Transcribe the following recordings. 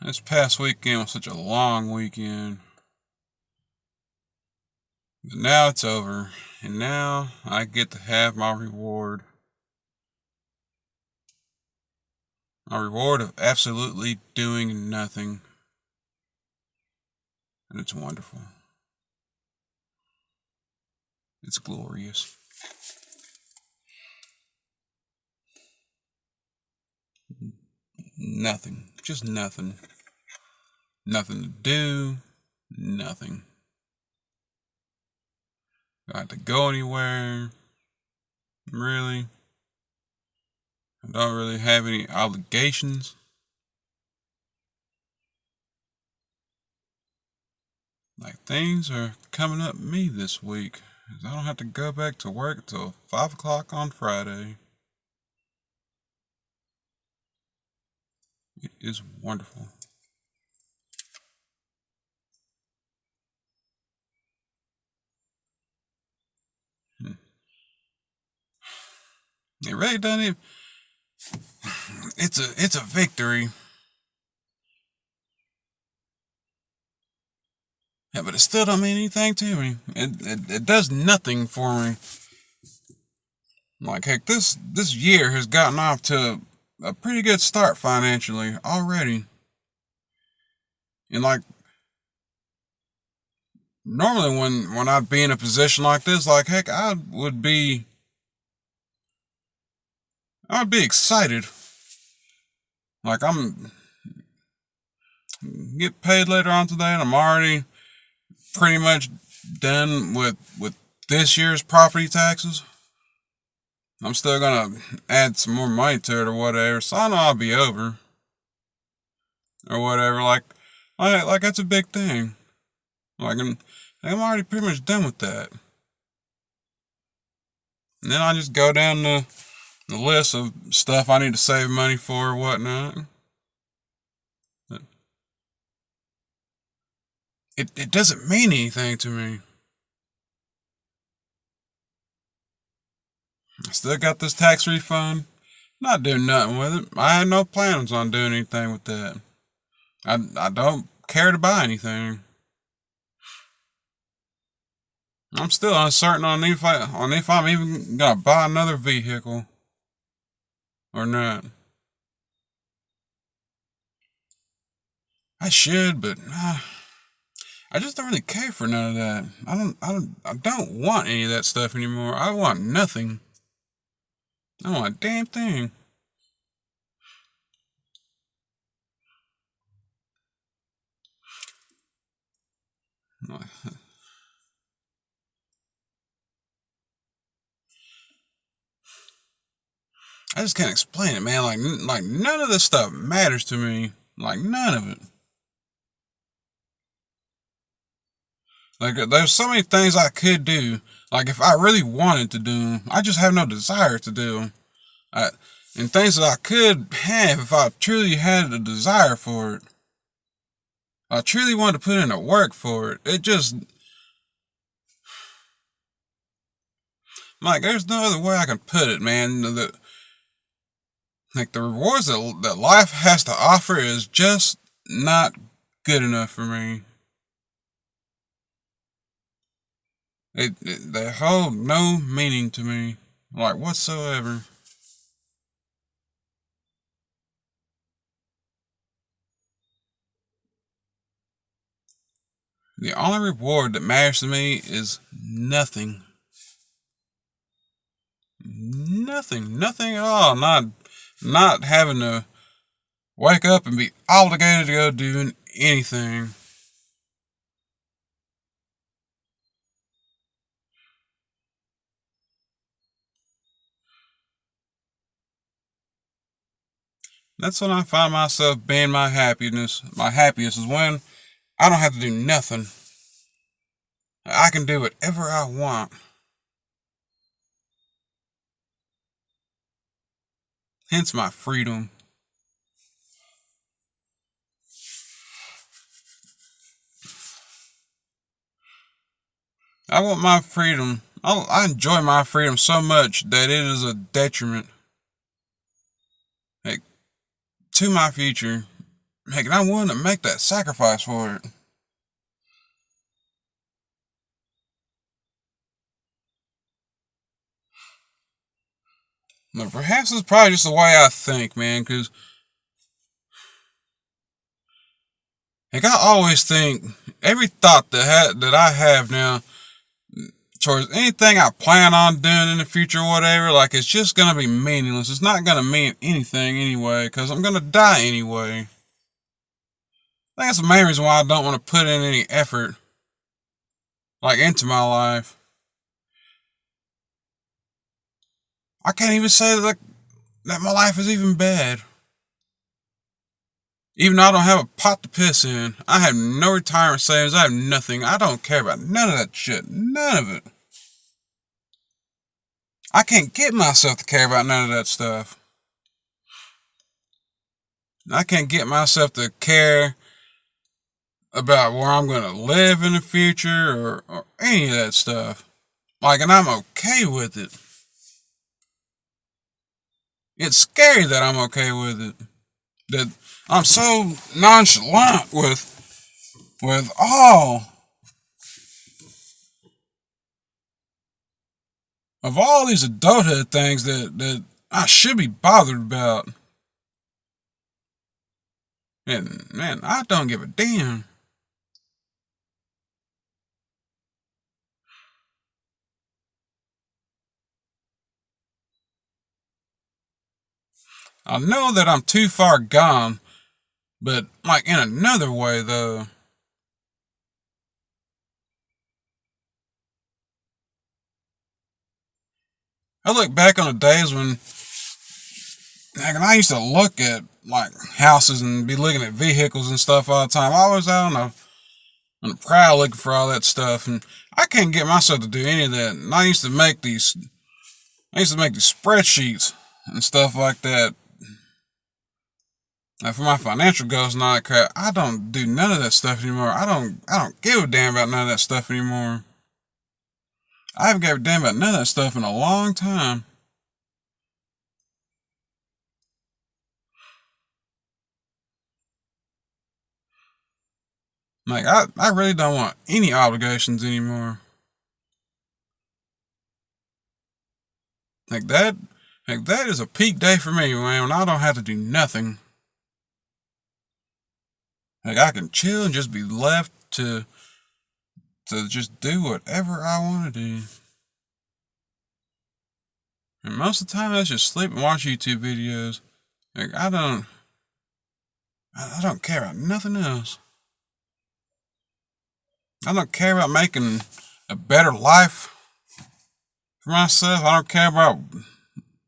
This past weekend was such a long weekend. But now it's over. And now I get to have my reward. My reward of absolutely doing nothing. And it's wonderful. It's glorious. Nothing. Just nothing. Nothing to do. Nothing. Don't have to go anywhere. Really. I don't really have any obligations. Like, things are coming up me this week. I don't have to go back to work until 5 o'clock on Friday. It is wonderful. It really doesn't even. It's a victory. Yeah, but it still don't mean anything to me. It does nothing for me. Like, heck, this year has gotten off to a pretty good start financially already. And like, normally when I'd be in a position like this, like, heck, I'd be excited. Like, I'm get paid later on today, and I'm already pretty much done with this year's property taxes. I'm still gonna add some more money to it or whatever, so I know I'll be over or whatever. Like that's a big thing. Like I'm already pretty much done with that. And then I just go down the list of stuff I need to save money for or whatnot. But it doesn't mean anything to me. I still got this tax refund. Not doing nothing with it. I had no plans on doing anything with that. I don't care to buy anything. I'm still uncertain on if I'm even gonna buy another vehicle or not. I should, but I just don't really care for none of that. I don't want any of that stuff anymore. I want nothing. I don't want a damn thing. I just can't explain it, man. Like none of this stuff matters to me. Like none of it. Like there's so many things I could do. Like if I really wanted to do them, I just have no desire to do them. And things that I could have if I truly had a desire for it. I truly wanted to put in the work for it. It just like there's no other way I can put it, man. The rewards that life has to offer is just not good enough for me. They hold no meaning to me, like whatsoever. The only reward that matters to me is nothing. Nothing at all. Not having to wake up and be obligated to go doing anything. That's when I find myself being my happiness. My happiest is when I don't have to do nothing. I can do whatever I want. Hence my freedom. I want my freedom. I enjoy my freedom so much that it is a detriment, like, to my future. Heck, and I'm willing to make that sacrifice for it. Now, perhaps it's probably just the way I think, man, because heck, I always think every thought that I have now towards anything I plan on doing in the future or whatever, like it's just gonna be meaningless. It's not gonna mean anything anyway, because I'm gonna die anyway. I think that's the main reason why I don't want to put in any effort, like, into my life. I can't even say that my life is even bad. Even though I don't have a pot to piss in, I have no retirement savings, I have nothing. I don't care about none of that shit. None of it. I can't get myself to care about none of that stuff. I can't get myself to care about where I'm going to live in the future or any of that stuff. Like, and I'm okay with it. It's scary that I'm okay with it. That I'm so nonchalant with all of all these adulthood things that I should be bothered about. And man, I don't give a damn. I know that I'm too far gone, but like in another way though. I look back on the days when I used to look at like houses and be looking at vehicles and stuff all the time. I was out on the prowl looking for all that stuff, and I can't get myself to do any of that. And I used to make these spreadsheets and stuff like that. Like for my financial goals and all that crap, I don't do none of that stuff anymore. I don't give a damn about none of that stuff anymore. I haven't given a damn about none of that stuff in a long time. Like I really don't want any obligations anymore. Like that is a peak day for me, man, when I don't have to do nothing. Like I can chill and just be left to just do whatever I want to do. And most of the time that's just sleep and watch YouTube videos. Like I don't care about nothing else. I don't care about making a better life for myself. I don't care about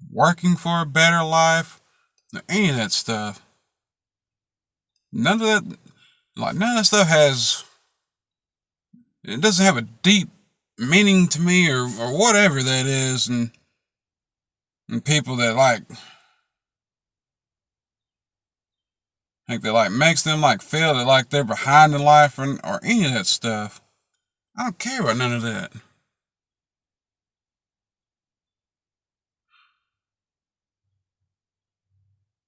working for a better life. Any of that stuff. None of that stuff it doesn't have a deep meaning to me or whatever that is, and people that like that like makes them like feel that like they're behind in life or any of that stuff. I don't care about none of that.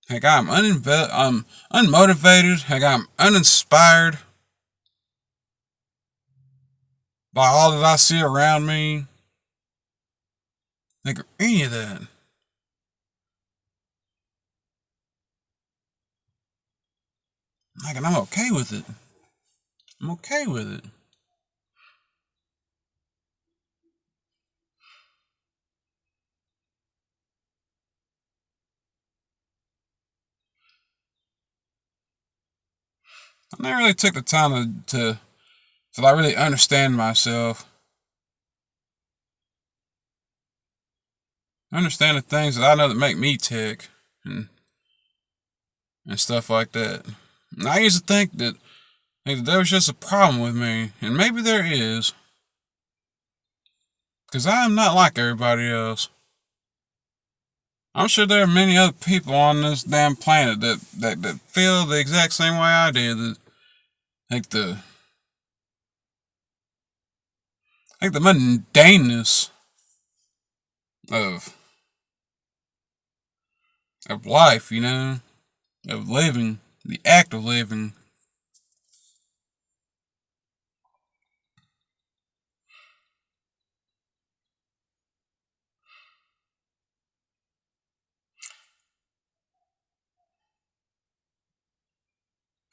Heck, I'm unmotivated. Heck, I'm uninspired by all that I see around me. Like any of that. Like, and I'm okay with it. I'm okay with it. I never really took the time to like really understand myself. Understand the things that I know that make me tick and stuff like that. And I used to think that there was just a problem with me, and maybe there is, because I am not like everybody else. I'm sure there are many other people on this damn planet that feel the exact same way I do. That like the mundaneness of life, of living. the act of living.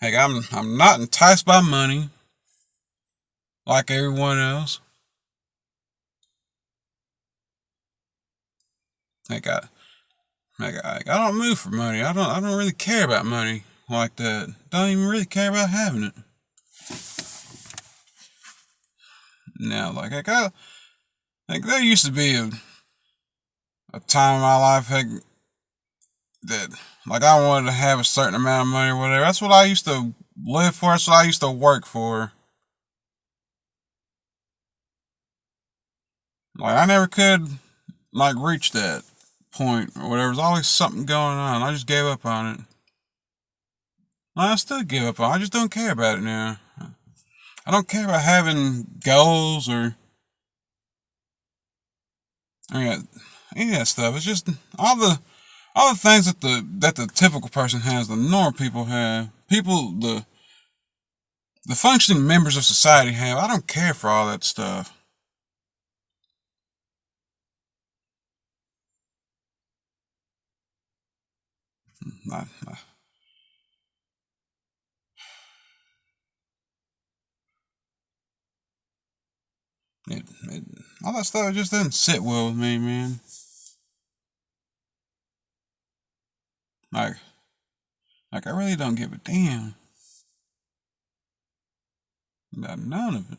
Heck, I'm not enticed by money like everyone else. Heck, I don't move for money. I don't really care about money like that. Don't even really care about having it. Now, like there used to be a time in my life, heck, that like I wanted to have a certain amount of money or whatever. That's what I used to live for. That's what I used to work for. Like I never could like reach that point or whatever. There's always something going on. I just gave up on it. Well, I still give up on it. I just don't care about it now. I don't care about having goals or any of that stuff. It's just all the things that the typical person has, the normal people have, the functioning members of society have. I don't care for all that stuff. I, it, all that stuff just doesn't sit well with me, man. Like, like I really don't give a damn about none of it.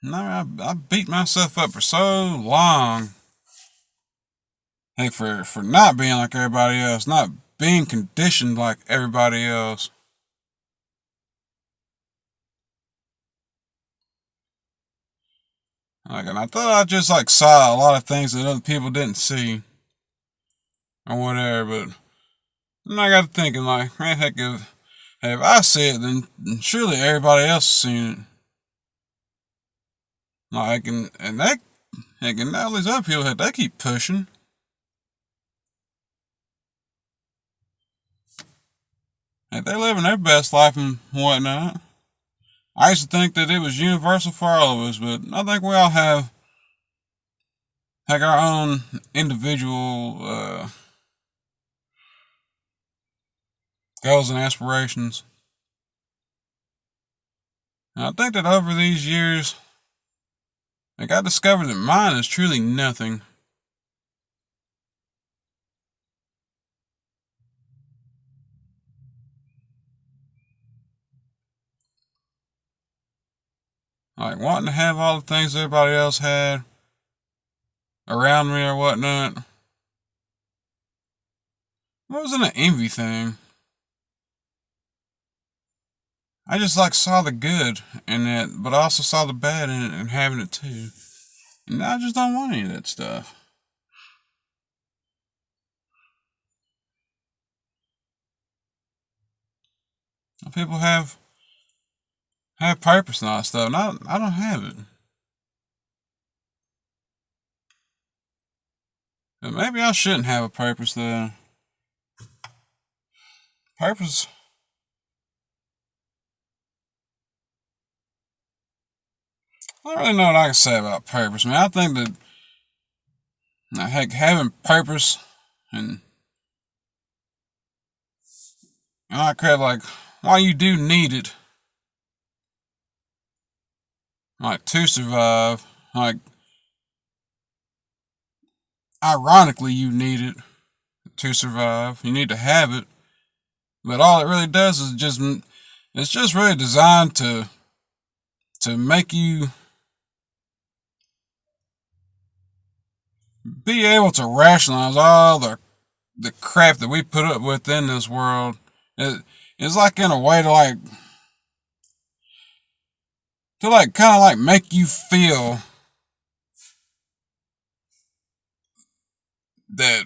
I beat myself up for so long, hey, for not being like everybody else, not being conditioned like everybody else. Like, and I thought I just like saw a lot of things that other people didn't see or whatever, but then I got to thinking like, man, heck, if I see it, then surely everybody else has seen it. Like, and they, heck, and all these other people, heck, they keep pushing. Heck, they living their best life and whatnot. I used to think that it was universal for all of us, but I think we all have like our own individual goals and aspirations. And I think that over these years, like I discovered that mine is truly nothing. Like wanting to have all the things everybody else had around me or whatnot. It wasn't an envy thing. I just like saw the good in it, but I also saw the bad in it and having it too. And I just don't want any of that stuff. People have purpose and all that stuff, and I don't have it. But maybe I shouldn't have a purpose though. Purpose. I don't really know what I can say about purpose, man. I think that heck, having purpose and all that crap, like while you do need it, like to survive, like ironically you need it to survive. You need to have it, but all it really does is just it's just really designed to make you be able to rationalize all the crap that we put up with in this world. It's like in a way to like kind of like make you feel that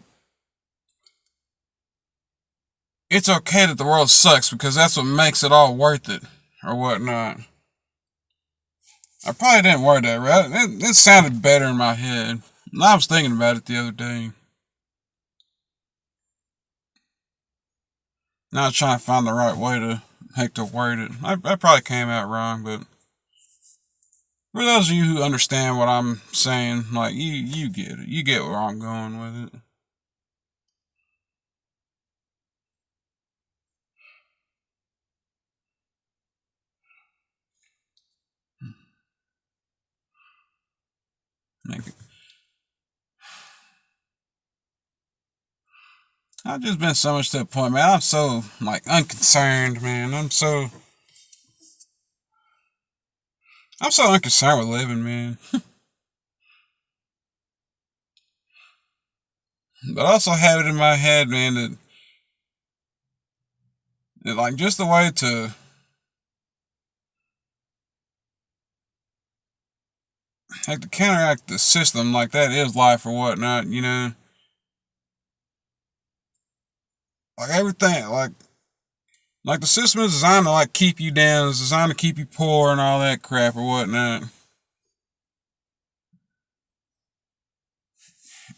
it's okay that the world sucks because that's what makes it all worth it or whatnot. I probably didn't word that right. It sounded better in my head. I was thinking about it the other day. Now trying to find the right way to word it. I probably came out wrong, but for those of you who understand what I'm saying, like you get it. You get where I'm going with it. Like, I've just been so much to the point, man. I'm so like unconcerned, man. I'm so unconcerned with living, man. But I also have it in my head, man, that like just the way to like to counteract the system like that is life or whatnot, you know. Like everything, like the system is designed to like keep you down, it's designed to keep you poor and all that crap or whatnot.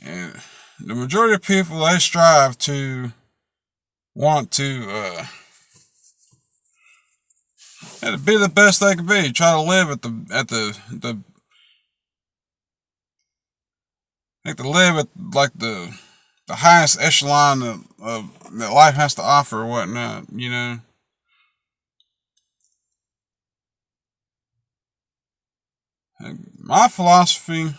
And the majority of people they strive to want to be the best they can be. Try to live at the like to live at like the highest echelon of that life has to offer or whatnot, you know. My philosophy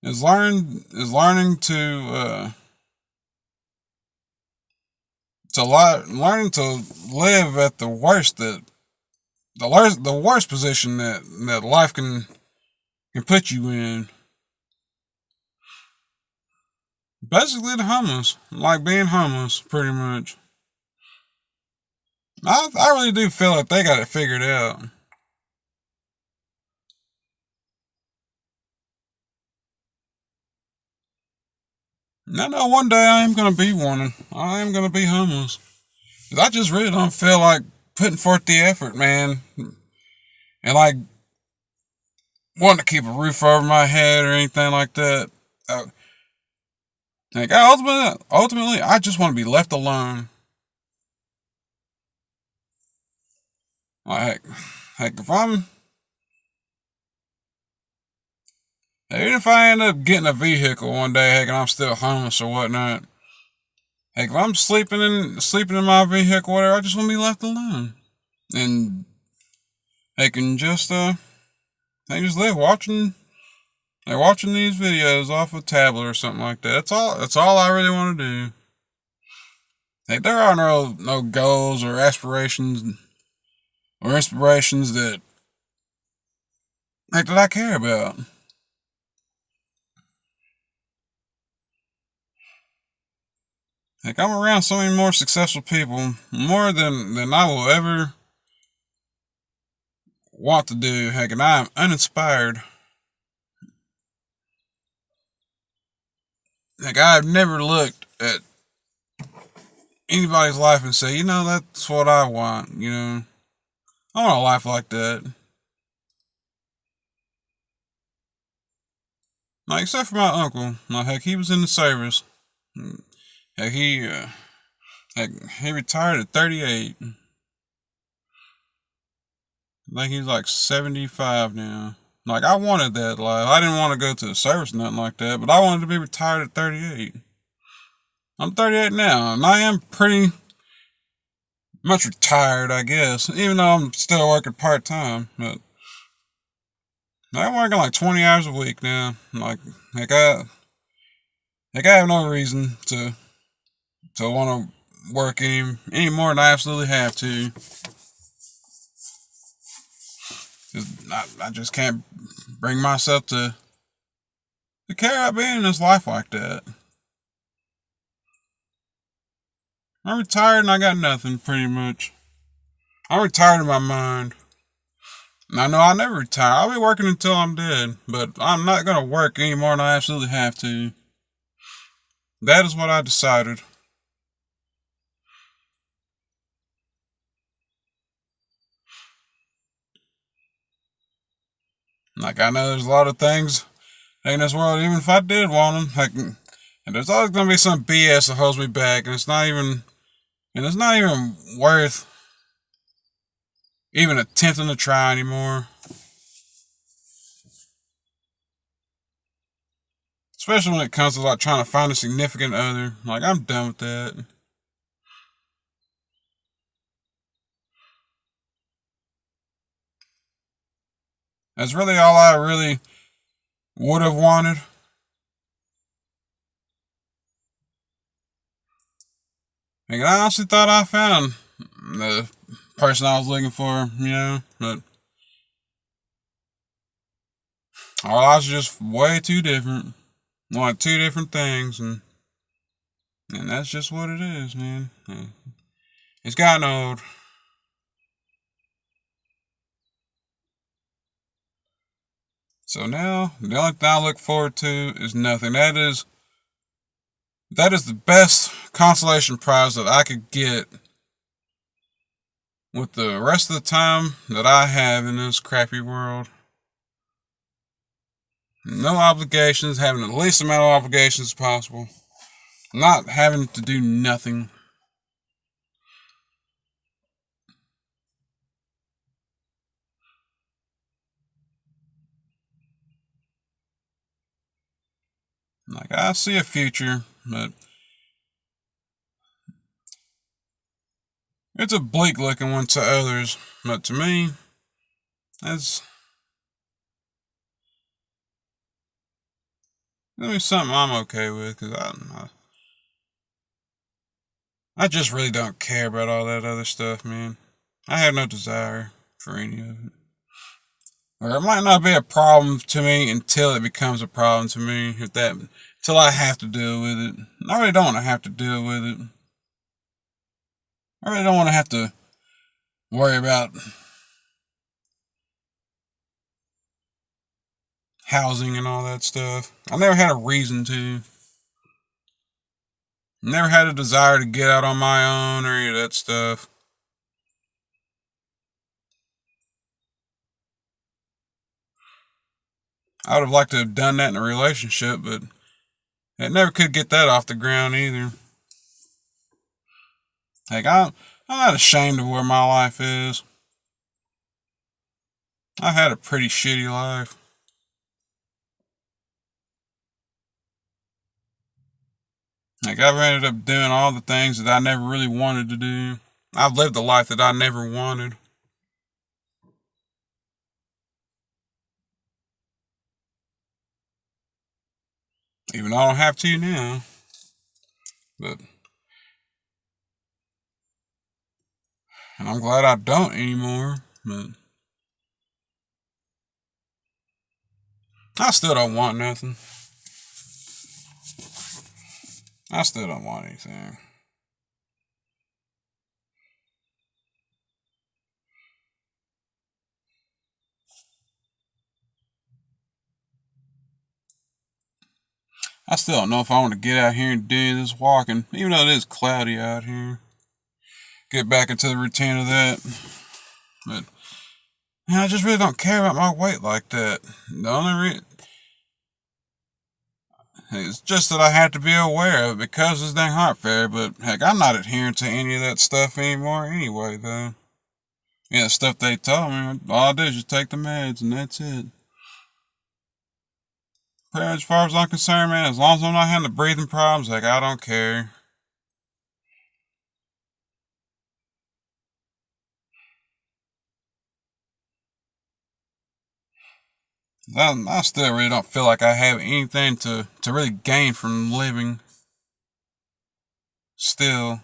is learning learning to live at the worst position that life can put you in. Basically, the homeless, like being homeless, pretty much. I really do feel like they got it figured out. And I know one day I am gonna be one. I am gonna be homeless. 'Cause I just really don't feel like putting forth the effort, man, and like wanting to keep a roof over my head or anything like that. Uh, like ultimately, I just want to be left alone. Like, like even if I end up getting a vehicle one day, heck, and I'm still homeless or whatnot, heck, if I'm sleeping in my vehicle, whatever, I just want to be left alone, and they can just they just live watching these videos off a tablet or something like that. That's all I really want to do. Like there are no goals or aspirations or inspirations that I care about. Like I'm around so many more successful people, more than I will ever want to do. Heck, and I am uninspired. Like I've never looked at anybody's life and say, you know, that's what I want. You know, I want a life like that. Like except for my uncle. Like heck, he was in the service. Heck, heck, he retired at 38. I think he's like 75 now. Like I wanted that life. I didn't want to go to the service or nothing like that, but I wanted to be retired at 38. I'm 38 now, and I am pretty much retired, I guess. Even though I'm still working part time, but I'm working like 20 hours a week now. Like I have no reason to want to work any more than I absolutely have to. I just can't bring myself to care about being in this life like that. I'm retired and I got nothing, pretty much. I'm retired in my mind. And I know I'll never retire. I'll be working until I'm dead, but I'm not going to work any more than I absolutely have to. That is what I decided. Like, I know there's a lot of things in this world, even if I did want them, like, And there's always gonna be some BS that holds me back, and it's not even worth even attempting to try anymore. Especially when it comes to like trying to find a significant other. Like, I'm done with that. That's really all I really would have wanted. Like, I honestly thought I found the person I was looking for, but our lives are just way too different. Like, two different things, and that's just what it is, man. It's gotten old. So now, the only thing I look forward to is nothing. That is the best consolation prize that I could get with the rest of the time that I have in this crappy world. No obligations, having the least amount of obligations as possible. Not having to do nothing. Like, I see a future, but it's a bleak looking one to others. But to me, that's gonna be something I'm okay with, because I just really don't care about all that other stuff, man. I have no desire for any of it. Or it might not be a problem to me until it becomes a problem to me. Until I have to deal with it. I really don't want to have to deal with it. I really don't want to have to worry about housing and all that stuff. I never had a reason to. Never had a desire to get out on my own or any of that stuff. I would have liked to have done that in a relationship, but it never could get that off the ground either. Like, I'm not ashamed of where my life is. I had a pretty shitty life. Like, I've ended up doing all the things that I never really wanted to do. I've lived a life that I never wanted. Even though I don't have to now. But, and I'm glad I don't anymore. But I still don't want nothing. I still don't want anything. I still don't know if I want to get out here and do this walking, even though it is cloudy out here. Get back into the routine of that. But I just really don't care about my weight like that. The only reason it's just that I have to be aware of it because of this dang heart failure. But heck, I'm not adhering to any of that stuff anymore anyway, though. Yeah, the stuff they told me, all I do is just take the meds and that's it. Pretty much as far as I'm concerned, man, as long as I'm not having the breathing problems, like, I don't care. I still really don't feel like I have anything to really gain from living. Still.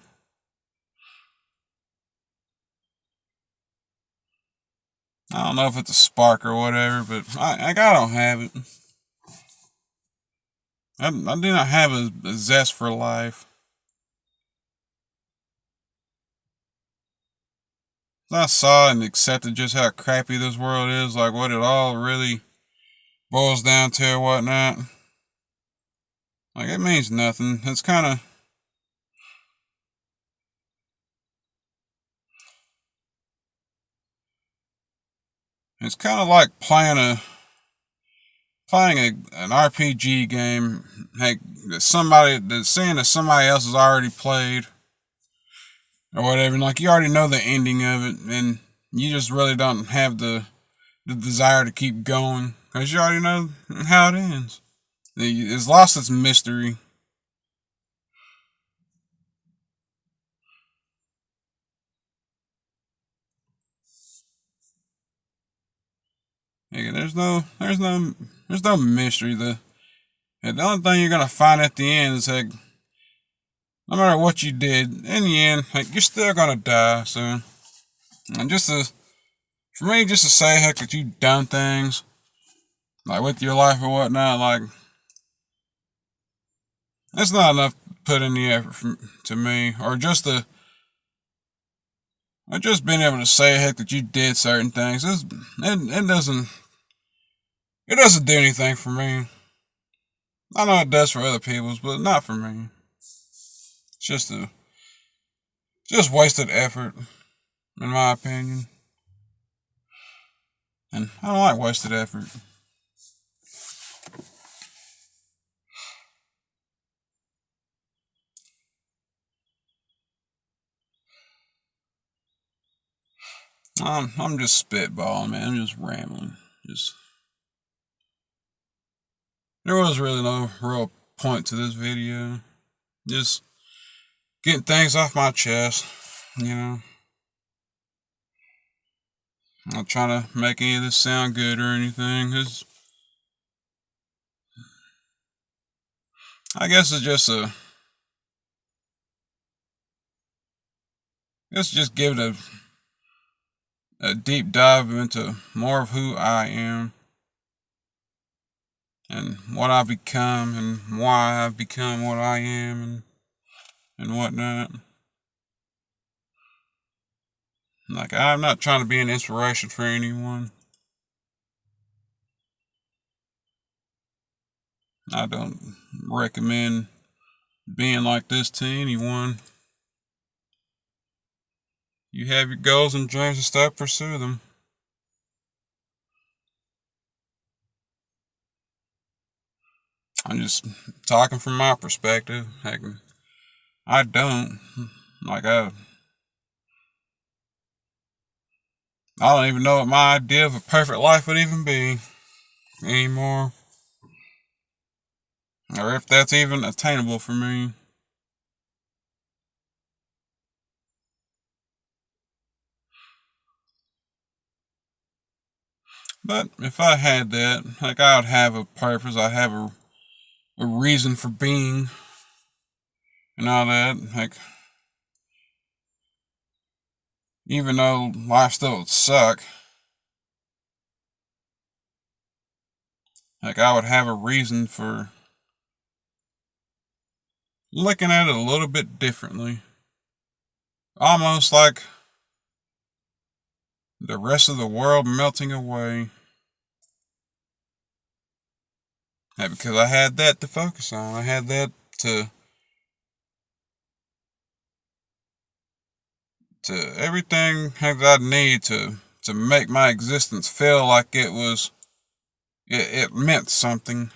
I don't know if it's a spark or whatever, but I don't have it. I do not have a zest for life. I saw and accepted just how crappy this world is, like what it all really boils down to or whatnot. Like, it means nothing. It's kind of like playing an RPG game hey, that's saying that somebody else has already played or whatever, and like you already know the ending of it, and you just really don't have the desire to keep going because you already know how it ends. It's lost its mystery. Yeah, there's no mystery. The only thing you're gonna find at the end is like, no matter what you did, in the end, like you're still gonna die. So, and for me, just to say, heck, that you've done things like with your life or whatnot, like that's not enough to put in the effort to me, or just being able to say, heck, that you did certain things. It doesn't do anything for me. I know it does for other people, but not for me. It's just wasted effort, in my opinion. And I don't like wasted effort. I'm just spitballing, man. I'm just rambling. Just There was really no real point to this video. Just getting things off my chest, you know. I'm not trying to make any of this sound good or anything. I guess let's just give it a deep dive into more of who I am and what I've become and why I've become what I am and whatnot. Like, I'm not trying to be an inspiration for anyone. I don't recommend being like this to anyone. You have your goals and dreams and stuff, pursue them. I'm just talking from my perspective. Heck, I don't. Like, I don't even know what my idea of a perfect life would even be anymore. Or if that's even attainable for me. But if I had that, like, I would have a purpose. I'd have a reason for being and all that. Like, even though life still would suck, like, I would have a reason for looking at it a little bit differently. Almost like the rest of the world melting away. Because I had that to focus on. I had that to everything that I need to make my existence feel like it meant something.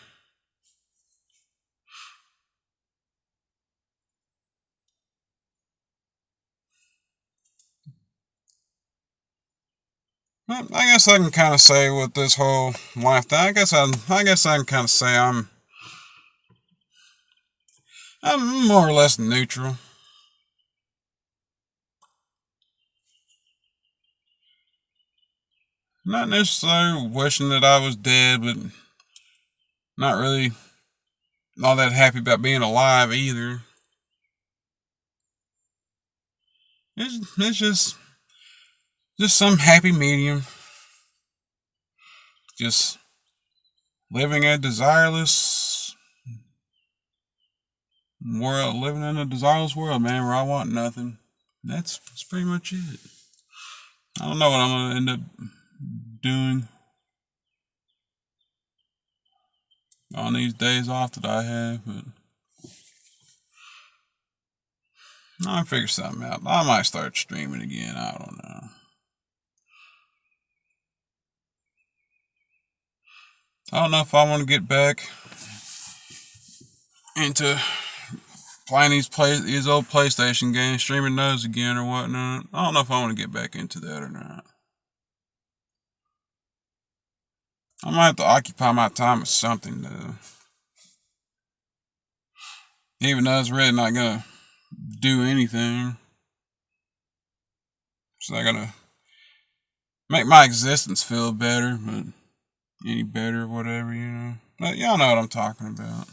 Well, I guess I can kind of say with this whole life thing. I guess I can kind of say I'm more or less neutral. Not necessarily wishing that I was dead, but not really all that happy about being alive either. It's just some happy medium. Just living a desireless living in a desireless world, man, where I want nothing. That's pretty much it. I don't know what I'm gonna end up doing on these days off that I have, but I'll figure something out. I might start streaming again. I don't know. I don't know if I want to get back into playing these old PlayStation games, streaming those again or whatnot. I don't know if I want to get back into that or not. I might have to occupy my time with something though. Even though it's really not gonna do anything. It's not gonna make my existence feel better, but any better, whatever, you know. But y'all know what I'm talking about.